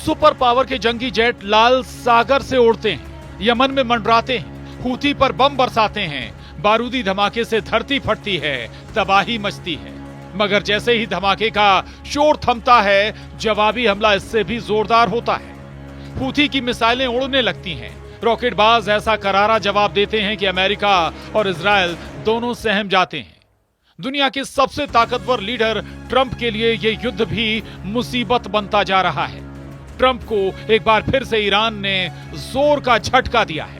Super power के जंगी jet लाल सागर से उड़ते हैं, यमन में मंडराते हैं, हूथी पर बम बरसाते हैं, बारूदी धमाके से धरती फटती है, तबाही मचती है। मगर जैसे ही धमाके का शोर थमता है, जवाबी हमला इससे भी जोरदार होता है। हूथी की मिसाइलें उड़ने लगती हैं, रॉकेटबाज ऐसा करारा जवाब देते हैं कि अमेरिका और इजराइल दोनों सहम जाते हैं। दुनिया के सबसे ताकतवर लीडर ट्रंप के लिए यह युद्ध भी मुसीबत बनता जा रहा है। ट्रंप को एक बार फिर से ईरान ने जोर का झटका दिया है।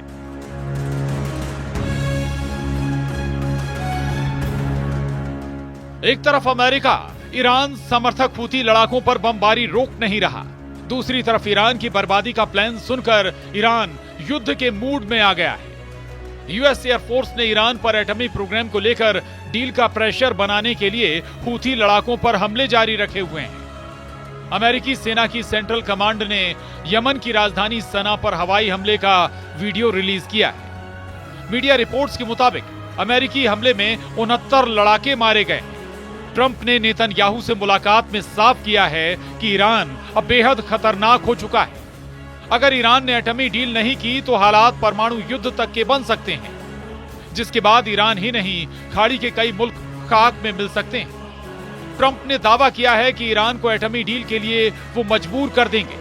एक तरफ अमेरिका ईरान समर्थक हूथी लड़ाकों पर बमबारी रोक नहीं रहा, दूसरी तरफ ईरान की बर्बादी का प्लान सुनकर ईरान युद्ध के मूड में आ गया है। यूएस एयरफोर्स ने ईरान पर एटमी प्रोग्राम को लेकर डील का प्रेशर बनाने के लिए हूथी लड़ाकों पर हमले जारी रखे हुए हैं। अमेरिकी सेना की सेंट्रल कमांड ने यमन की राजधानी सना पर हवाई हमले का वीडियो रिलीज किया है। मीडिया रिपोर्ट्स के मुताबिक अमेरिकी हमले में 69 लड़ाके मारे गए। ट्रंप ने नेतन्याहू से मुलाकात में साफ किया है कि ईरान अब बेहद खतरनाक हो चुका है। अगर ईरान ने एटमी डील नहीं की तो हालात परमाणु युद्ध तक के बन सकते हैं, जिसके बाद ईरान ही नहीं खाड़ी के कई मुल्क खाक में मिल सकते हैं। ट्रंप ने दावा किया है कि ईरान को एटमी डील के लिए वो मजबूर कर देंगे।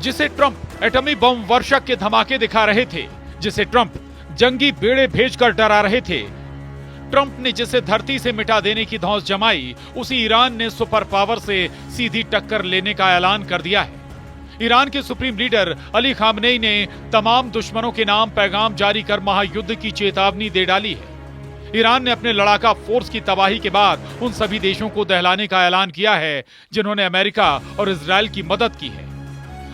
जिसे ट्रंप एटमी बम वर्षक के धमाके दिखा रहे थे, जिसे ट्रंप जंगी बेड़े भेजकर डरा रहे थे, ट्रंप ने जिसे धरती से मिटा देने की धौंस जमाई, उसी ईरान ने सुपर पावर से सीधी टक्कर लेने का ऐलान कर दिया है। ईरान के सुप्रीम लीडर अली खामनेई ने तमाम दुश्मनों के नाम पैगाम जारी कर महायुद्ध की चेतावनी दे डाली है। ईरान ने अपने लड़ाका फोर्स की तबाही के बाद उन सभी देशों को दहलाने का ऐलान किया है जिन्होंने अमेरिका और इजराइल की मदद की है।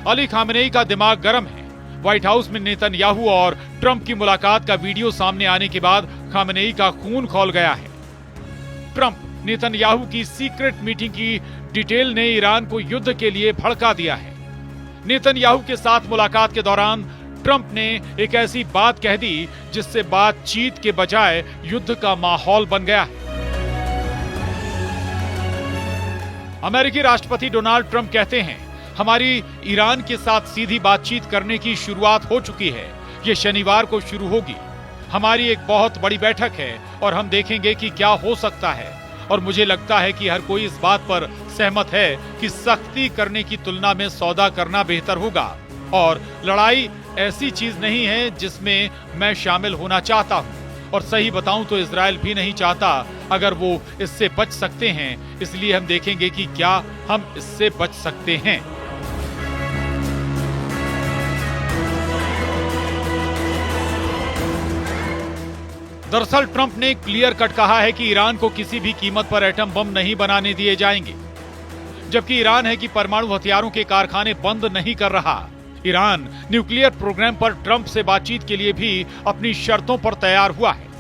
अली खामनेई का दिमाग गर्म है। व्हाइट हाउस में नेतन्याहू और ट्रंप की मुलाकात का वीडियो सामने आने के बाद खामनेई का खून खौल गया है। ट्रंप नेतन्याहू की सीक्रेट मीटिंग की डिटेल ने ईरान को युद्ध के लिए भड़का दिया है। नेतन्याहू के साथ मुलाकात के दौरान ट्रंप ने एक ऐसी बात कह दी जिससे बातचीत के बजाय युद्ध का माहौल बन गया है। अमेरिकी राष्ट्रपति डोनाल्ड ट्रंप कहते हैं, हमारी ईरान के साथ सीधी बातचीत करने की शुरुआत हो चुकी है। ये शनिवार को शुरू होगी। हमारी एक बहुत बड़ी बैठक है और हम देखेंगे कि क्या हो सकता है। और मुझे लगता है कि हर कोई इस बात पर सहमत है कि सख्ती करने की तुलना में सौदा करना बेहतर होगा। और लड़ाई ऐसी चीज नहीं है जिसमें मैं शामिल होना चाहता हूं। और सही बताऊं तो इजराइल भी नहीं चाहता अगर वो इससे बच सकते हैं। इसलिए हम देखेंगे कि क्या हम इससे बच सकते हैं। दरअसल ट्रंप ने क्लियर कट कहा है कि ईरान को किसी भी कीमत पर एटम बम नहीं बनाने दिए जाएंगे, जबकि ईरान है कि परमाणु हथियारों के कारखाने बंद नहीं कर रहा। ईरान न्यूक्लियर प्रोग्राम पर ट्रंप से बातचीत के लिए भी अपनी शर्तों पर तैयार हुआ है।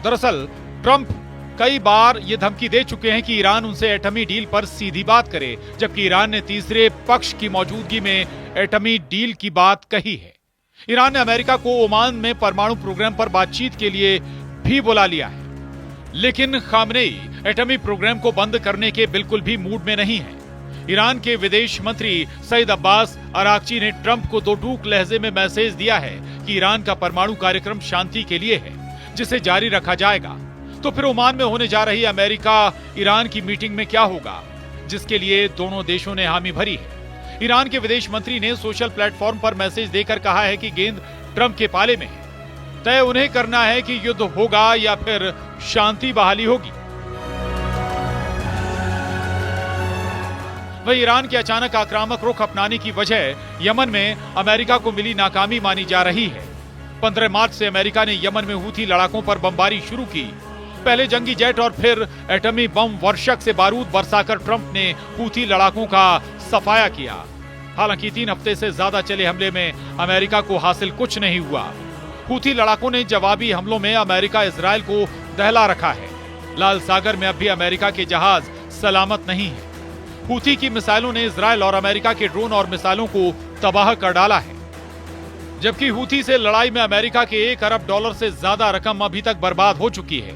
दरअसल ट्रंप कई बार ये धमकी दे चुके हैं कि ईरान उनसे एटमी डील पर सीधी बात करे, जबकि ईरान ने तीसरे पक्ष की मौजूदगी में एटमी डील की बात कही है। ईरान ने अमेरिका को ओमान में परमाणु प्रोग्राम पर बातचीत के लिए भी बुला लिया है, लेकिन खामनेई एटमी प्रोग्राम को बंद करने के बिल्कुल भी मूड में नहीं है। ईरान के विदेश मंत्री सईद अब्बास अरागची ने ट्रंप को दो टूक लहजे में मैसेज दिया है कि ईरान का परमाणु कार्यक्रम शांति के लिए है, जिसे जारी रखा जाएगा। तो फिर ओमान में होने जा रही अमेरिका ईरान की मीटिंग में क्या होगा, जिसके लिए दोनों देशों ने हामी भरी है। ईरान के विदेश मंत्री ने सोशल प्लेटफॉर्म पर मैसेज देकर कहा है कि गेंद ट्रंप के पाले में है। तय उन्हें करना है कि युद्ध होगा या फिर शांति बहाली होगी। वही ईरान के अचानक आक्रामक रुख अपनाने की वजह यमन में अमेरिका को मिली नाकामी मानी जा रही है। 15 मार्च से अमेरिका ने यमन में हूथी लड़ाकों पर बमबारी शुरू की। पहले जंगी जेट और फिर एटमी बम वर्षक से बारूद बरसाकर ट्रंप ने हूथी लड़ाकों का सफाया किया। हालांकि 3 हफ्ते से ज्यादा चले हमले में अमेरिका को हासिल कुछ नहीं हुआ। हूथी लड़ाकों ने जवाबी हमलों में अमेरिका इजराइल को दहला रखा है। लाल सागर में अब भी अमेरिका के जहाज सलामत नहीं है। हूथी की मिसाइलों ने इजराइल और अमेरिका के ड्रोन और मिसाइलों को तबाह कर डाला है। जबकि हूथी से लड़ाई में अमेरिका के $1 अरब से ज्यादा रकम अभी तक बर्बाद हो चुकी है।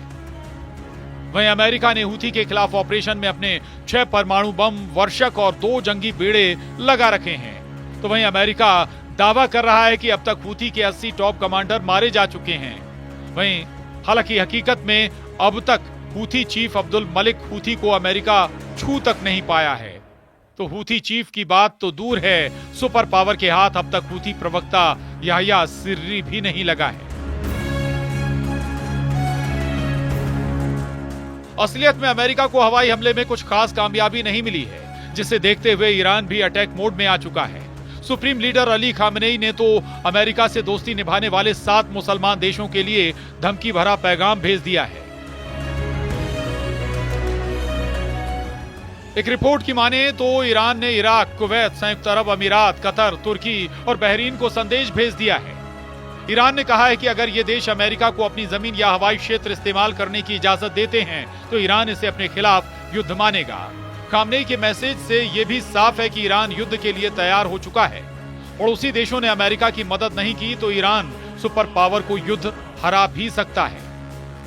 वहीं अमेरिका ने हूथी के खिलाफ ऑपरेशन में अपने 6 परमाणु बम, वर्षक और 2 जंगी बेड़े लगा रखे हैं। तो वहीं अमेरिका दावा कर रहा है कि अब तक हूथी के 80 टॉप कमांडर मारे जा चुके हैं। वहीं हालांकि हकीकत में अब तक Houthi chief Abdul Malik Houthi को अमेरिका छू तक नहीं पाया है। तो हूथी चीफ की बात तो दूर है, सुपर पावर के हाथ अब तक हूथी प्रवक्ता याह्या सिर्री भी नहीं लगा है। असलियत में अमेरिका को हवाई हमले में कुछ खास कामयाबी नहीं मिली है, जिसे देखते हुए ईरान भी अटैक मोड में आ चुका है। सुप्रीम लीडर अली खामेनेई ने तो अमेरिका से दोस्ती निभाने वाले 7 मुसलमान देशों के लिए धमकी भरा पैगाम भेज दिया है। एक रिपोर्ट की माने तो ईरान ने इराक, कुवैत, संयुक्त अरब अमीरात, कतर, तुर्की और बहरीन को संदेश भेज दिया है। ईरान ने कहा है कि अगर ये देश अमेरिका को अपनी जमीन या हवाई क्षेत्र इस्तेमाल करने की इजाजत देते हैं तो ईरान इसे अपने खिलाफ युद्ध मानेगा। खामनेई के मैसेज से यह भी साफ है कि ईरान युद्ध के लिए तैयार हो चुका है। पड़ोसी देशों ने अमेरिका की मदद नहीं की तो ईरान सुपर पावर को युद्ध हरा भी सकता है।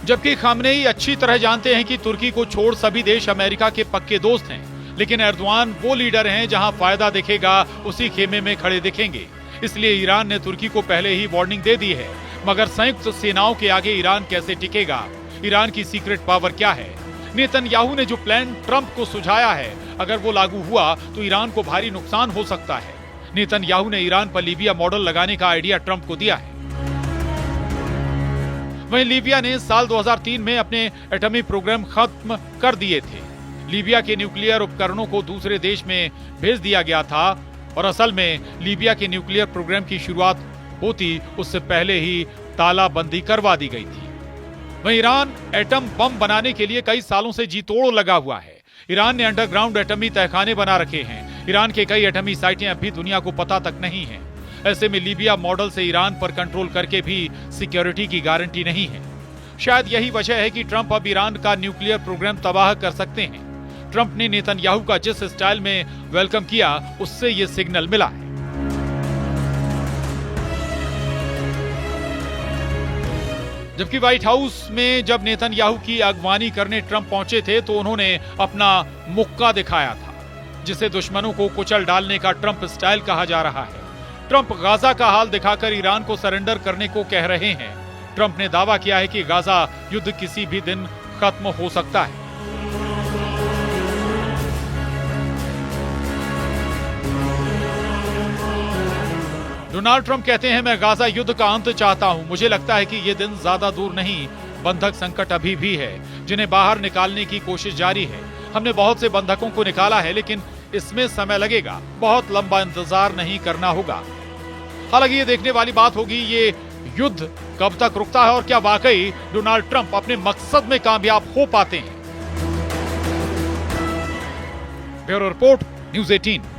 जबकि खामनेई अच्छी तरह जानते हैं कि तुर्की को छोड़ सभी देश अमेरिका के पक्के दोस्त हैं, लेकिन एर्दोआन वो लीडर हैं जहां फायदा दिखेगा उसी खेमे में खड़े दिखेंगे। इसलिए ईरान ने तुर्की को पहले ही वार्निंग दे दी है। मगर संयुक्त सेनाओं के आगे ईरान कैसे टिकेगा? ईरान की सीक्रेट पावर क्या है? नेतन्याहू ने जो प्लान ट्रंप को सुझाया है, अगर वो लागू हुआ तो ईरान को भारी नुकसान हो सकता है। नेतन्याहू ने ईरान पर लीबिया मॉडल लगाने का आइडिया ट्रंप को दिया है। वहीं लीबिया ने साल 2003 में अपने एटॉमिक प्रोग्राम खत्म कर दिए थे। लीबिया के न्यूक्लियर उपकरणों को दूसरे देश में भेज दिया गया था और असल में लीबिया के न्यूक्लियर प्रोग्राम की शुरुआत होती उससे पहले ही तालाबंदी करवा दी गई थी। वहीं ईरान एटम बम बनाने के लिए कई सालों से जी तोड़ लगा हुआ है। ईरान ने अंडरग्राउंड एटमी तहखाने बना रखे हैं। ईरान के कई एटमी साइटें अभी दुनिया को पता तक नहीं है। ऐसे में लीबिया मॉडल से ईरान पर कंट्रोल करके भी सिक्योरिटी की गारंटी नहीं है। शायद यही वजह है कि ट्रंप अब ईरान का न्यूक्लियर प्रोग्राम तबाह कर सकते हैं। ट्रंप ने नेतन्याहू का जिस स्टाइल में वेलकम किया, उससे ये सिग्नल मिला है। जबकि व्हाइट हाउस में जब नेतन्याहू की अगवानी करने ट्रंप पहुंचे थे तो उन्होंने अपना मुक्का दिखाया था, जिसे दुश्मनों को कुचल डालने का ट्रंप स्टाइल कहा जा रहा है। ट्रंप गाजा का हाल दिखाकर ईरान को सरेंडर करने को कह रहे हैं। ट्रंप ने दावा किया है कि गाजा युद्ध किसी भी दिन खत्म हो सकता है। डोनाल्ड ट्रंप कहते हैं, मैं गाजा युद्ध का अंत चाहता हूं। मुझे लगता है कि ये दिन ज्यादा दूर नहीं। बंधक संकट अभी भी है, जिन्हें बाहर निकालने की कोशिश जारी है। हमने बहुत से बंधकों को निकाला है, लेकिन इसमें समय लगेगा। बहुत लंबा इंतजार नहीं करना होगा। हालांकि ये देखने वाली बात होगी ये युद्ध कब तक रुकता है और क्या वाकई डोनाल्ड ट्रंप अपने मकसद में कामयाब हो पाते हैं। Bureau report, news 18।